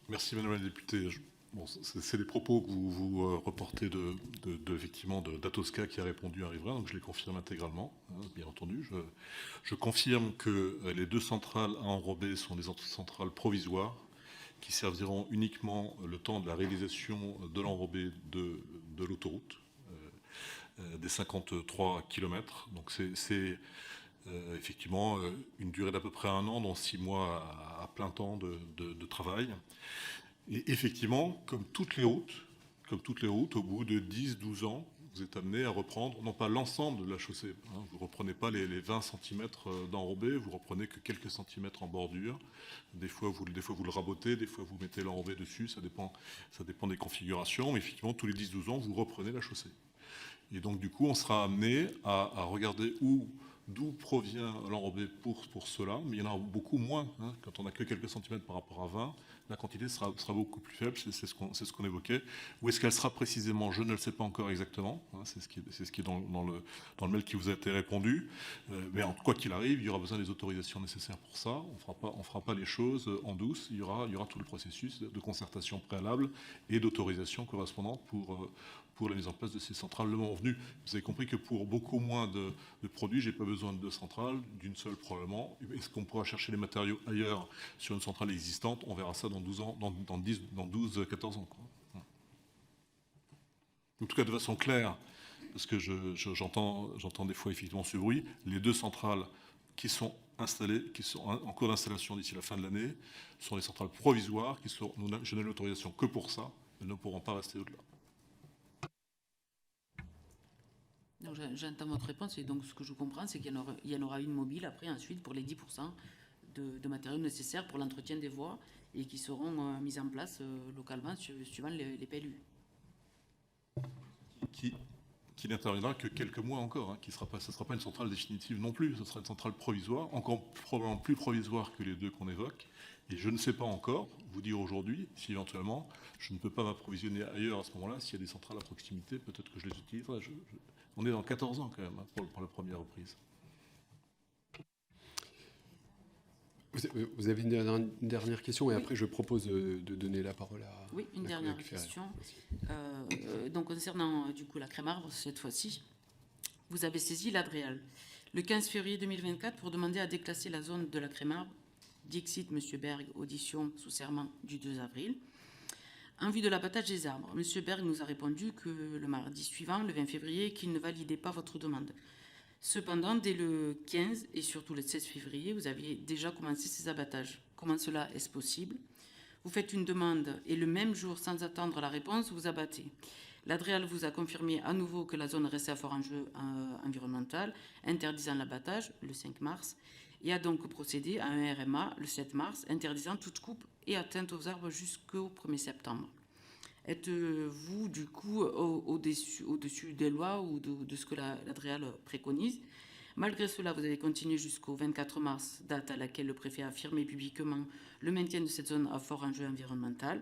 Merci Madame la députée. Bon, c'est les propos que vous reportez effectivement d'Atosca qui a répondu à Riverain, donc je les confirme intégralement, hein, bien entendu. Je confirme que les deux centrales à enrober sont des centrales provisoires qui serviront uniquement le temps de la réalisation de l'enrobé de l'autoroute, des 53 km. Donc c'est effectivement une durée d'à peu près 1 an, dont 6 mois à plein temps de travail. Et effectivement, comme toutes les routes, au bout de 10-12 ans, vous êtes amené à reprendre, non pas l'ensemble de la chaussée, hein, vous ne reprenez pas les 20 cm d'enrobé, vous reprenez que quelques centimètres en bordure. Des fois, vous le rabotez, des fois, vous mettez l'enrobé dessus, ça dépend des configurations. Mais effectivement, tous les 10-12 ans, vous reprenez la chaussée. Et donc, du coup, on sera amené à regarder d'où provient l'enrobé pour cela, mais il y en a beaucoup moins. Hein. Quand on n'a que quelques centimètres par rapport à 20, la quantité sera beaucoup plus faible, c'est ce qu'on évoquait. Où est-ce qu'elle sera précisément? Je ne le sais pas encore exactement. Hein. C'est ce qui est dans le mail qui vous a été répondu. Mais quoi qu'il arrive, il y aura besoin des autorisations nécessaires pour ça. On ne fera pas les choses en douce. Il y aura tout le processus de concertation préalable et d'autorisation correspondante pour la mise en place de ces centrales le moment venu. Vous avez compris que pour beaucoup moins de produits, je n'ai pas besoin de 2 centrales, d'une seule probablement. Est-ce qu'on pourra chercher les matériaux ailleurs sur une centrale existante? On verra ça dans 12 ans, dans 12-14 ans. Quoi. En tout cas, de façon claire, parce que j'entends des fois effectivement ce bruit, les 2 centrales qui sont installées, qui sont en cours d'installation d'ici la fin de l'année, sont des centrales provisoires, je n'ai l'autorisation que pour ça, elles ne pourront pas rester au-delà. J'entends votre réponse et donc ce que je comprends, c'est qu'il y en aura une mobile après, ensuite, pour les 10% de matériaux nécessaires pour l'entretien des voies et qui seront mises en place localement suivant les PLU. Qui n'interviendra que quelques mois encore, hein, ça ne sera pas une centrale définitive non plus, ce sera une centrale provisoire, encore probablement plus provisoire que les 2 qu'on évoque. Et je ne sais pas encore vous dire aujourd'hui si éventuellement je ne peux pas m'approvisionner ailleurs à ce moment-là, s'il y a des centrales à proximité, peut-être que je les utiliserai. On est dans 14 ans quand même, hein, pour la première reprise. Vous avez une dernière question et oui. Après je propose de donner la parole à... Oui, une dernière question. Donc concernant du coup la crème arbre, cette fois-ci, vous avez saisi l'Adréal le 15 février 2024 pour demander à déclasser la zone de la crème arbre. Dixit M. Berg, audition sous serment du 2 avril. En vue de l'abattage des arbres, M. Berg nous a répondu que le mardi suivant, le 20 février, qu'il ne validait pas votre demande. Cependant, dès le 15 et surtout le 16 février, vous aviez déjà commencé ces abattages. Comment cela est-ce possible? Vous faites une demande et le même jour, sans attendre la réponse, vous abattez. L'Adréal vous a confirmé à nouveau que la zone restait à fort enjeu environnemental, interdisant l'abattage le 5 mars, et a donc procédé à un RMA le 7 mars, interdisant toute coupe et atteinte aux arbres jusqu'au 1er septembre. Êtes-vous, du coup, au-dessus des lois ou de ce que l'Adréal préconise? Malgré cela, vous avez continué jusqu'au 24 mars, date à laquelle le préfet a affirmé publiquement le maintien de cette zone à fort enjeu environnemental,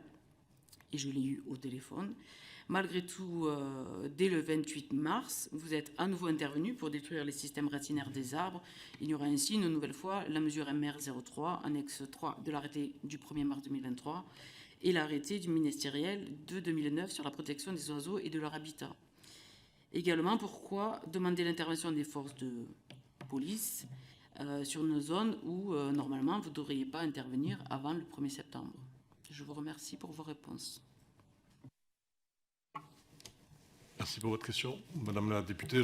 et je l'ai eu au téléphone. Malgré tout, dès le 28 mars, vous êtes à nouveau intervenu pour détruire les systèmes racinaires des arbres. Il y aura ainsi une nouvelle fois la mesure MR 03, annexe 3 de l'arrêté du 1er mars 2023 et l'arrêté du ministériel de 2009 sur la protection des oiseaux et de leur habitat. Également, pourquoi demander l'intervention des forces de police sur une zone où, normalement, vous ne devriez pas intervenir avant le 1er septembre? Je vous remercie pour vos réponses. Merci pour votre question. Madame la députée,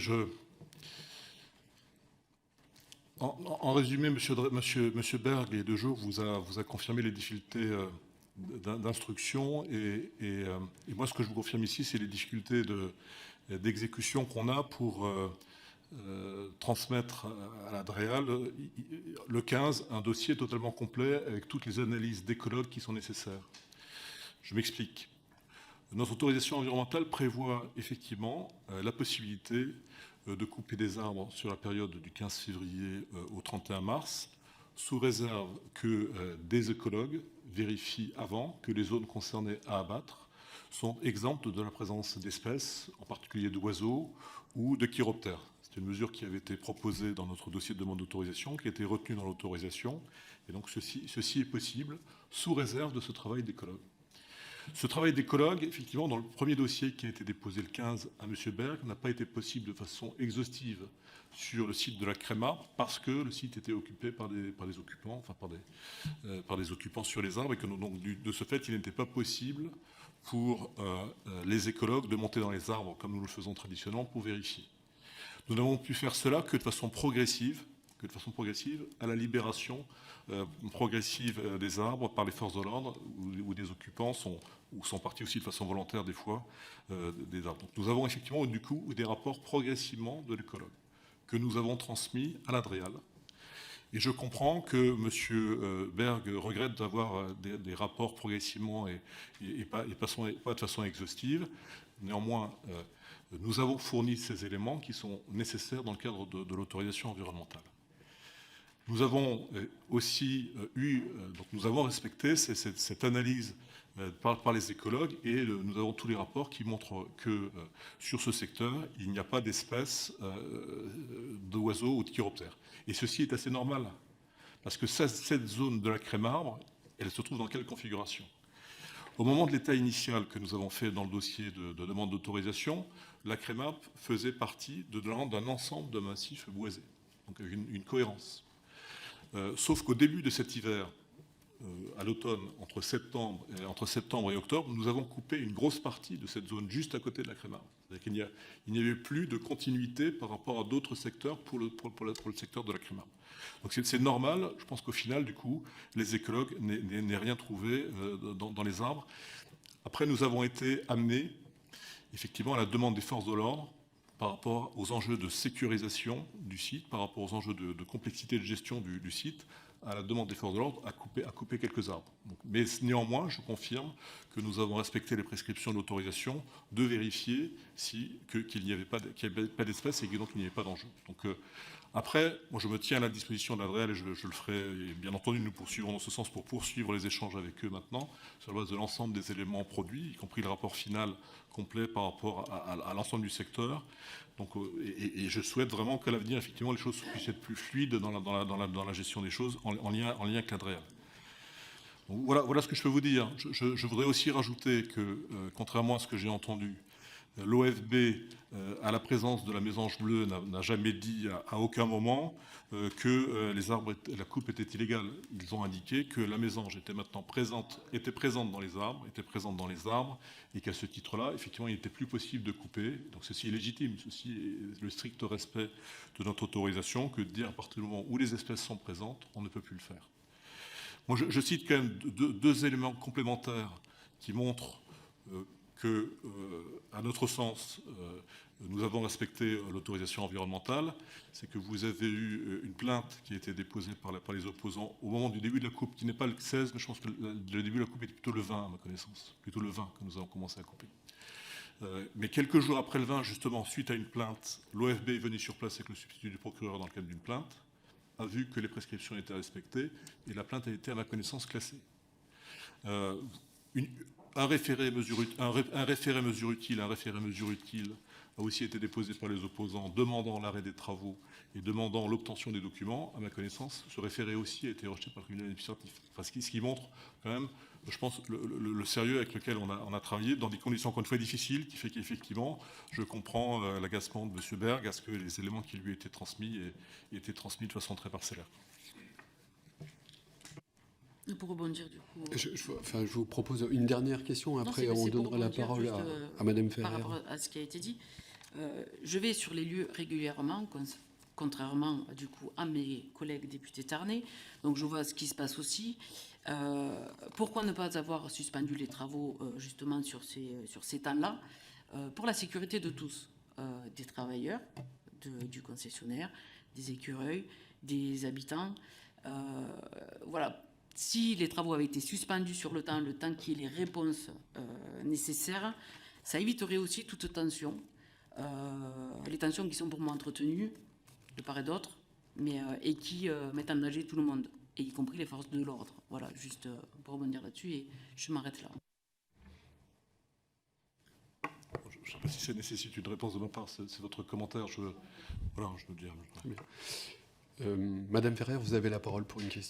en résumé, Monsieur Berg, il y a 2 jours, vous a confirmé les difficultés d'instruction et moi, ce que je vous confirme ici, c'est les difficultés d'exécution qu'on a pour transmettre à l'Adréal le 15 un dossier totalement complet avec toutes les analyses d'écologues qui sont nécessaires. Je m'explique. Notre autorisation environnementale prévoit effectivement la possibilité de couper des arbres sur la période du 15 février au 31 mars, sous réserve que des écologues vérifient avant que les zones concernées à abattre sont exemptes de la présence d'espèces, en particulier d'oiseaux ou de chiroptères. C'est une mesure qui avait été proposée dans notre dossier de demande d'autorisation, qui a été retenue dans l'autorisation. Et donc ceci est possible sous réserve de ce travail d'écologue. Ce travail d'écologue, effectivement, dans le premier dossier qui a été déposé le 15 à M. Berg, n'a pas été possible de façon exhaustive sur le site de la Crémarbre parce que le site était occupé par des occupants, enfin par des occupants sur les arbres et que donc de ce fait, il n'était pas possible pour les écologues de monter dans les arbres comme nous le faisons traditionnellement pour vérifier. Nous n'avons pu faire cela que de façon progressive, à la libération progressive des arbres par les forces de l'ordre où des occupants sont partis aussi de façon volontaire des fois des arbres. Donc nous avons effectivement du coup des rapports progressivement de l'écologue que nous avons transmis à l'ADREAL. Et je comprends que M. Berg regrette d'avoir des rapports progressivement et pas de façon exhaustive. Néanmoins, nous avons fourni ces éléments qui sont nécessaires dans le cadre de l'autorisation environnementale. Nous avons aussi nous avons respecté cette analyse par les écologues et nous avons tous les rapports qui montrent que sur ce secteur, il n'y a pas d'espèces d'oiseaux ou de chiroptères. Et ceci est assez normal, parce que cette zone de la Crémarbre, elle se trouve dans quelle configuration ? Au moment de l'état initial que nous avons fait dans le dossier de demande d'autorisation, la Crémarbre faisait partie d'un ensemble de massifs boisés, donc avec une cohérence. Sauf qu'au début de cet hiver, à l'automne, entre septembre et octobre, nous avons coupé une grosse partie de cette zone juste à côté de la Crémarbre. C'est-à-dire qu'il n'y avait plus de continuité par rapport à d'autres secteurs pour le secteur de la Crémarbre. Donc c'est normal, je pense qu'au final, du coup, les écologues n'aient rien trouvé dans les arbres. Après, nous avons été amenés, effectivement, à la demande des forces de l'ordre, par rapport aux enjeux de sécurisation du site, par rapport aux enjeux de complexité de gestion du site, à la demande des forces de l'ordre, à couper quelques arbres. Donc, mais néanmoins, je confirme que nous avons respecté les prescriptions de l'autorisation de vérifier qu'il n'y avait pas d'espèces et que donc il n'y avait pas d'enjeu. Donc après, moi je me tiens à la disposition de l'ADREAL et je le ferai, et bien entendu nous poursuivrons dans ce sens pour poursuivre les échanges avec eux maintenant, sur la base de l'ensemble des éléments produits, y compris le rapport final complet par rapport à l'ensemble du secteur. Donc, et je souhaite vraiment qu'à l'avenir, effectivement, les choses puissent être plus fluides dans la gestion des choses en lien avec l'ADREAL. Voilà ce que je peux vous dire. Je voudrais aussi rajouter que, contrairement à ce que j'ai entendu, l'OFB, à la présence de la mésange bleue, n'a jamais dit à aucun moment que la coupe était illégale. Ils ont indiqué que la mésange était présente dans les arbres, et qu'à ce titre-là, effectivement, il n'était plus possible de couper. Donc ceci est légitime, ceci est le strict respect de notre autorisation, que de dire à partir du moment où les espèces sont présentes, on ne peut plus le faire. Moi, je cite quand même deux éléments complémentaires qui montrent que, à notre sens, nous avons respecté l'autorisation environnementale. C'est que vous avez eu une plainte qui a été déposée par les opposants au moment du début de la coupe, qui n'est pas le 16, mais je pense que le début de la coupe était plutôt le 20, à ma connaissance. Plutôt le 20 que nous avons commencé à couper. Mais quelques jours après le 20, justement, suite à une plainte, l'OFB est venu sur place avec le substitut du procureur dans le cadre d'une plainte, a vu que les prescriptions étaient respectées, et la plainte a été, à ma connaissance, classée. Un référé mesure utile a aussi été déposé par les opposants demandant l'arrêt des travaux et demandant l'obtention des documents. À ma connaissance, ce référé aussi a été rejeté par le tribunal administratif. Enfin, ce qui montre quand même, je pense, le sérieux avec lequel on a travaillé dans des conditions encore une fois difficiles, qui fait qu'effectivement, je comprends l'agacement de M. Berg à ce que les éléments qui lui étaient transmis aient été transmis de façon très parcellaire. Pour rebondir du coup... Je vous propose une dernière question, après on donnera la parole à Madame Ferrer. Par rapport à ce qui a été dit, je vais sur les lieux régulièrement, contrairement du coup à mes collègues députés tarnais, donc je vois ce qui se passe aussi. Pourquoi ne pas avoir suspendu les travaux justement sur ces temps-là, pour la sécurité de tous, des travailleurs, du concessionnaire, des écureuils, des habitants, voilà. Si les travaux avaient été suspendus sur le temps qu'il y ait les réponses nécessaires, ça éviterait aussi toute tension, les tensions qui sont pour moi entretenues de part et d'autre, et qui mettent en danger tout le monde, et y compris les forces de l'ordre. Voilà, juste pour rebondir là-dessus, et je m'arrête là. ne sais pas si ça nécessite une réponse de ma part, c'est votre commentaire. Voilà, je veux dire. Madame Ferrer, vous avez la parole pour une question.